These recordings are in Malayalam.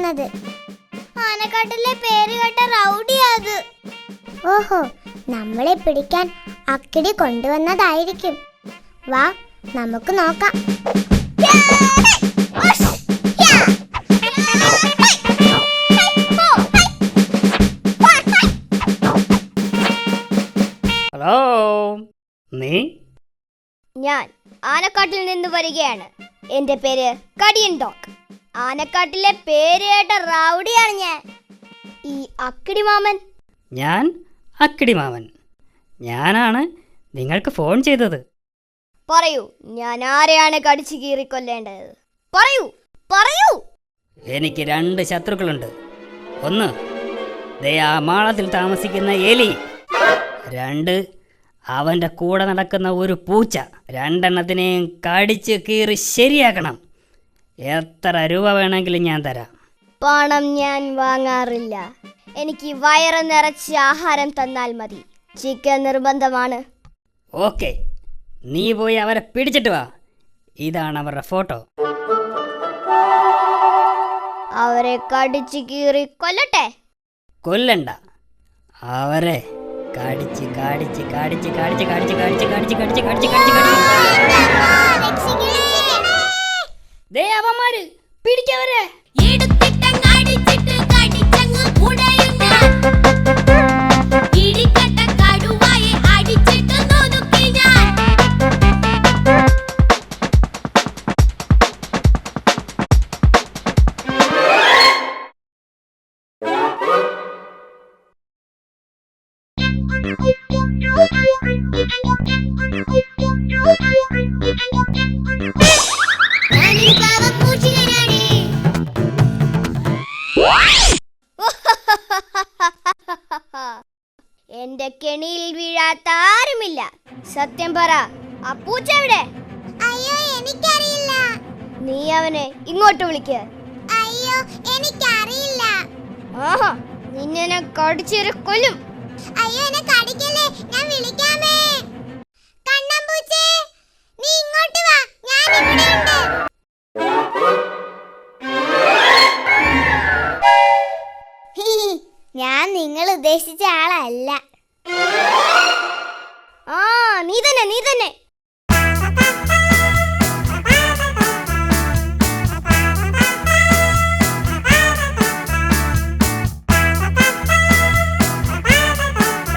വന്നത്. ആനക്കാട്ടിലെ പേര് കേട്ട റൗഡിയാത്. ഓഹോ, നമ്മളെ പിടിക്കാൻ അക്കിടി കൊണ്ടുവന്നതായിരിക്കും. വാ, നമുക്ക് നോക്കാം. ഹലോ, നീ? ഞാൻ ആനക്കാട്ടിൽ നിന്ന് വരികയാണ്. എന്റെ പേര് കടിയൻ ഡോഗ്. ആനക്കാട്ടിലെ പേര് കേട്ട റൗഡിയാണ് ഞാൻ. ഈ അക്കിടി മാമൻ. ഞാൻ അക്കിടി മാമൻ. ഞാനാണ് നിങ്ങൾക്ക് ഫോൺ ചെയ്തത്. പറയൂ, ഞാൻ ആരെയാണ് കടിച്ചു കീറിക്കൊല്ലേണ്ടത്? പറയൂ പറയൂ. എനിക്ക് 2 ശത്രുക്കളുണ്ട്. ഒന്ന്, ദേ ആ മാളത്തിൽ താമസിക്കുന്ന എലി. 2, അവൻ്റെ കൂടെ നടക്കുന്ന ഒരു പൂച്ച. 2 എണ്ണത്തിനെയും കടിച്ച് കീറി ശരിയാക്കണം. എത്ര രൂപ വേണമെങ്കിലും ഞാൻ തരാം. പണം ഞാൻ വാങ്ങാറില്ല. എനിക്ക് വയറ് നിറച്ച് ആഹാരം തന്നാൽ മതി. ചിക്കൻ നിർബന്ധമാണ്. ഓക്കെ, നീ പോയി അവരെ പിടിച്ചിട്ട് വാ. ഇതാണ് അവരുടെ ഫോട്ടോ. അവരെ കടിച്ചു കീറി കൊല്ലട്ടെ? കൊല്ലണ്ട, അവരെ കടിച്ച് കടിച്ച് കടിച്ച് കടിച്ച് കടിച്ച് കടിച്ച് കടിച്ച് കടിച്ച് കടിച്ച് കടിച്ച് ദേ അവന്മാര് പിടിക്കവരെ. എന്റെ കെണിയിൽ വീഴാത്ത ആരുമില്ല. സത്യം പറ, ആ പൂച്ച എവിടെ? അയ്യോ, എനിക്കറിയില്ല. നീ അവനെ ഇങ്ങോട്ട് വിളിക്ക്. അയ്യോ, എനിക്കറിയില്ല. ആഹാ, നിന്നെ ഞാൻ കടിച്ചേരെ കൊല്ലും. അയ്യോ, എന്നെ കടിക്കല്ലേ, ഞാൻ വിളിക്കാമേ. കണ്ണമ്പൂച്ചേ, നീ ഇങ്ങോട്ട് വാ, ഞാൻ ഇവിടെയുണ്ട്. ഞാൻ നിങ്ങൾ ഉദ്ദേശിച്ച ആളല്ല. ആ, നീ തന്നെ നീ തന്നെ.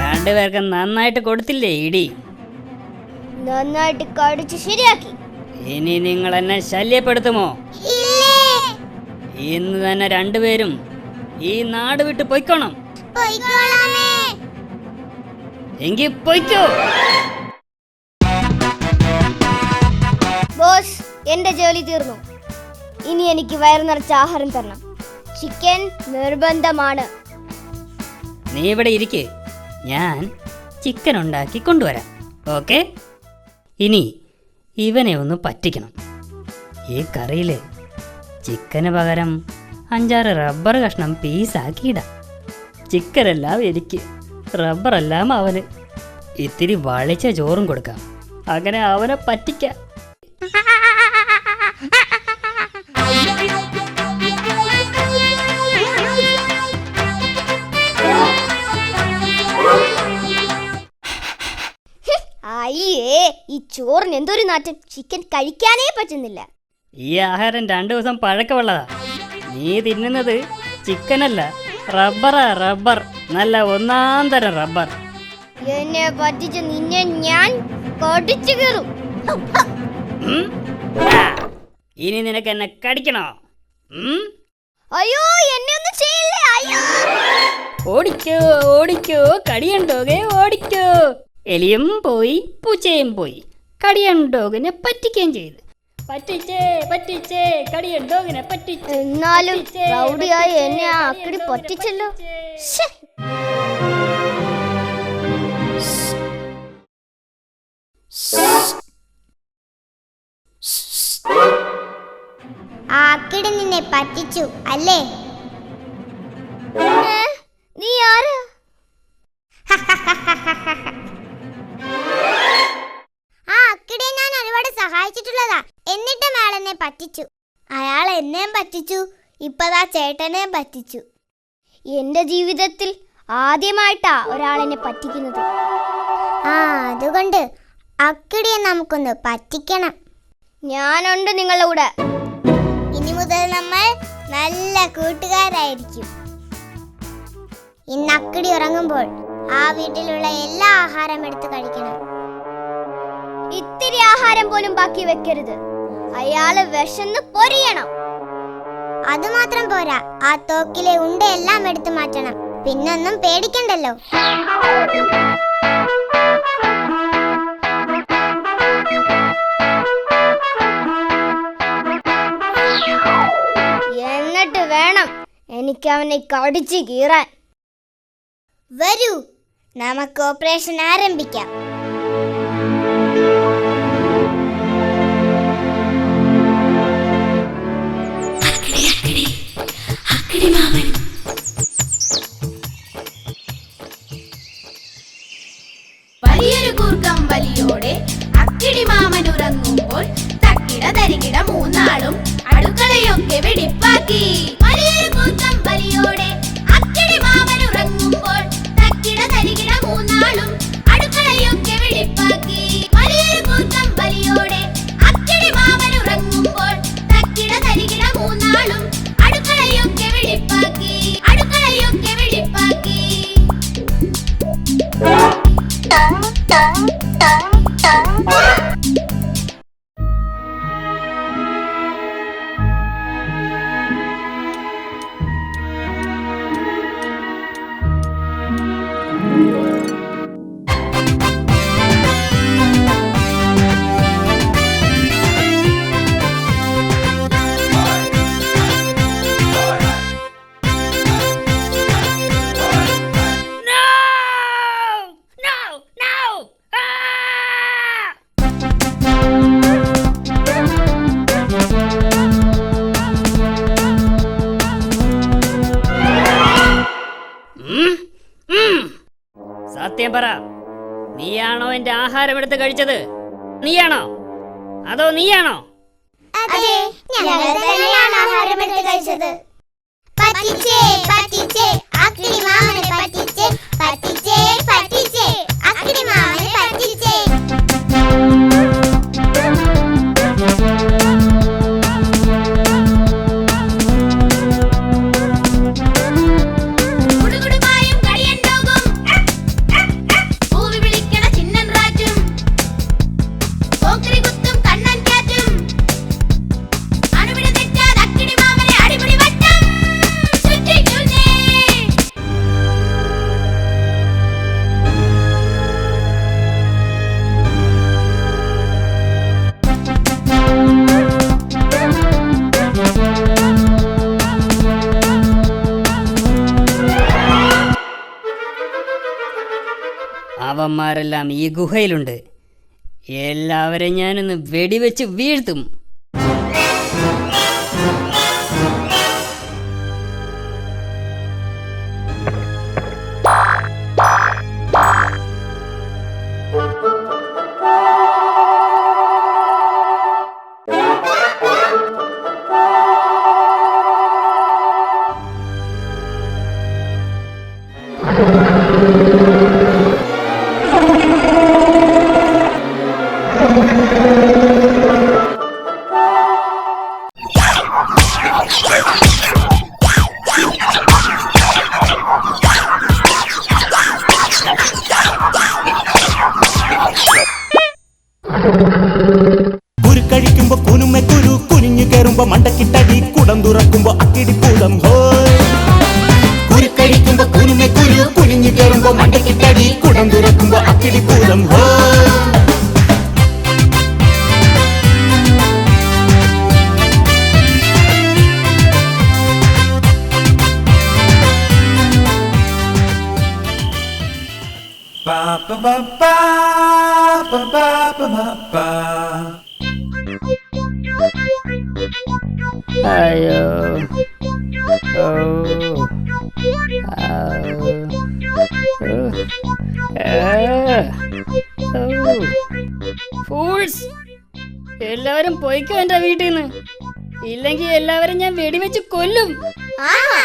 രണ്ടുപേർക്ക് നന്നായിട്ട് കൊടുത്തില്ലേ ഇടി? നന്നായിട്ട് കടിച്ച് ശരിയാക്കി. ഇനി നിങ്ങൾ എന്നെ ശല്യപ്പെടുത്തുമോ? ഇന്ന് തന്നെ 2 പേരും ഈ നാട് വിട്ട് പൊയ്ക്കോണം. എങ്കിൽ പൊയ്ക്കോ. ബോസ്, എന്റെ ജോലി തീർന്നു. ഇനി എനിക്ക് വയറു നിറച്ച ആഹാരം തരണം. ചിക്കൻ നിർബന്ധമാണ്. നീ ഇവിടെ ഇരിക്ക്, ഞാൻ ചിക്കൻ ഉണ്ടാക്കി കൊണ്ടുവരാം. ഓക്കെ? ഇനി ഇവനെ ഒന്ന് പറ്റിക്കണം. ഈ കറിയിൽ ചിക്കന് പകരം 5-6 റബ്ബർ കഷ്ണം പീസാക്കിയിടാം. ചിക്കനെല്ലാം എനിക്ക്, റബ്ബറെല്ലാം അവന്. ഇത്തിരി വളിച്ച ചോറും കൊടുക്കാം. അങ്ങനെ അവനെ പറ്റിക്കാം. അയ്യേ, ഈ ചോറിന് എന്തൊരു നാറ്റം. ചിക്കൻ കഴിക്കാനേ പറ്റുന്നില്ല. ഈ ആഹാരം 2 ദിവസം പഴക്കമുള്ളതാ. നീ തിന്നുന്നത് ചിക്കനല്ല, റബ്ബറാ. റബ്ബർ, നല്ല 1-ാം തരം റബ്ബർ. എന്നെ പറ്റിച്ച നിന്നെ ഞാൻ കടിച്ചു കീറും. ഇനി നിനക്ക് എന്നെ കടിക്കണോ? അയ്യോ, എന്നെ ഒന്നും ചെയ്യില്ലേ. അയ്യോ, ഓടിക്കോ ഓടിക്കോ, കടിയണ്ടോകെ ഓടിക്കോ. എലിയും പോയി, പൂച്ചയും പോയി. കടിയണ്ടോകിനെ പറ്റിക്കുകയും ചെയ്തു. പറ്റിച്ചേ പറ്റിച്ചേ, കടിയണ്ടോകിനെ പറ്റിച്ചേ. എന്നാലും റൗഡിയായി എന്നെ ആ അക്കിടി പറ്റിച്ചല്ലോ. ആ അക്കിടി നിന്നെ പറ്റിച്ചു അല്ലേ? നീ ആരാ? ആ അക്കിടിയെ ഞാൻ ഒരുപാട് സഹായിച്ചിട്ടുള്ളതാ. എന്നിട്ടും അയാൾ എന്നെ പറ്റിച്ചു. അയാൾ എന്നെയും പറ്റിച്ചു, ഇപ്പതാ ചേട്ടനെ പറ്റിച്ചു. എന്റെ ജീവിതത്തിൽ ആദ്യമായിട്ടാ ഒരാളെന്നെ പറ്റിക്കുന്നത്. അതുകൊണ്ട് അക്കിടിയെ നമുക്കൊന്ന് പറ്റിക്കണം. ഞാനുണ്ട് നിങ്ങളുടെ കൂടെ. ഇനി മുതൽ നമ്മൾ നല്ല കൂട്ടുകാരായിരിക്കും. ഇന്ന് അക്കിടി ഉറങ്ങുമ്പോൾ ആ വീട്ടിലുള്ള എല്ലാ ആഹാരം എടുത്ത് കഴിക്കണം. ഇത്തിരി ആഹാരം പോലും ബാക്കി വെക്കരുത്. അയാള് വിശന്ന് പൊരിയണം. അതുമാത്രം പോരാ, ആ തോക്കിലെ ഉണ്ടയെല്ലാം എടുത്തു മാറ്റണം. പിന്നൊന്നും പേടിക്കണ്ടല്ലോ. എന്നിട്ട് വേണം എനിക്ക് അവനെ കടിച്ചു കീറാൻ. വരൂ, നമുക്ക് ഓപ്പറേഷൻ ആരംഭിക്കാം. വലിയൊരു കൂർക്കം വലിയോടെ അക്കിടി മാമൻ ഉറങ്ങുമ്പോൾ തക്കിട തരികിട മൂന്നാളും അടുക്കളയൊക്കെ വെടിപ്പാക്കി. വലിയൊരു കൂർക്കം വലിയോടെ അക്കിടി മാമൻ ഉറങ്ങുമ്പോൾ തക്കിട തരികിട മൂന്നാളും അടുക്കളയൊക്കെ വെടിപ്പാക്കി. വലിയൊരു കൂർക്കം വലിയോടെ അക്കിടി മാമൻ ഉറങ്ങുമ്പോൾ തക്കിട തരികിട മൂന്നാളും അടുക്കളയൊക്കെ വെടിപ്പാക്കി. അടുക്കളയൊക്കെ വെടിപ്പാക്കി. സത്യം പറ, നീയാണോ എന്റെ ആഹാരം എടുത്ത് കഴിച്ചത്? നീയാണോ അതോ നീയാണോ? അതെ, ഞങ്ങൾ തന്നെയാണ് ആഹാരം എടുത്ത് കഴിച്ചത്. പറ്റിച്ചേ പറ്റിച്ചേ അക്കിടി മാമനെ പറ്റിച്ചേ. പറ്റിച്ചേ പറ്റിച്ചേ അക്കിടി മാമനെ പറ്റിച്ചേ. കുടുകുടുമായും കടിയൻ ഡോഗും പൂവി വിളിക്കണ ചിന്നൻ റാറ്റും പോക്കറി കുത്തും കണ്ണൻ കാറ്റും അണുവിട തെറ്റാതെ അക്കിടി മാമനെ അടിപൊളി വട്ടം ചുറ്റിക്കുന്നേ. അവന്മാരെല്ലാം ഈ ഗുഹയിലുണ്ട്. എല്ലാവരെയും ഞാനൊന്ന് വെടിവെച്ച് വീഴ്ത്തും. കുരുക്കഴിക്കുമ്പോ കുനുമെ കുരു കുനിഞ്ഞു കയറുമ്പോ മണ്ടക്കിട്ടടി കുടം തുറക്കുമ്പോ അക്കിടി പൂതം ഹോയ്. കുരുക്കഴിക്കുമ്പോ കുനുമെ കുരു കുനിഞ്ഞു കയറുമ്പോ മണ്ടക്കിട്ടടി കുടം തുറക്കുമ്പോ അക്കിടി പൂതം ഹോയ്. Ba ba ba ba ba ba ba ba ba. അയ്യോ, ഓ, ഫൂൾസ്, എല്ലാവരും പോയിക്കോ എന്റെ വീട്ടിൽ നിന്ന്. ഇല്ലെങ്കിൽ എല്ലാവരും ഞാൻ വെടിവെച്ച് കൊല്ലും. ആഹാ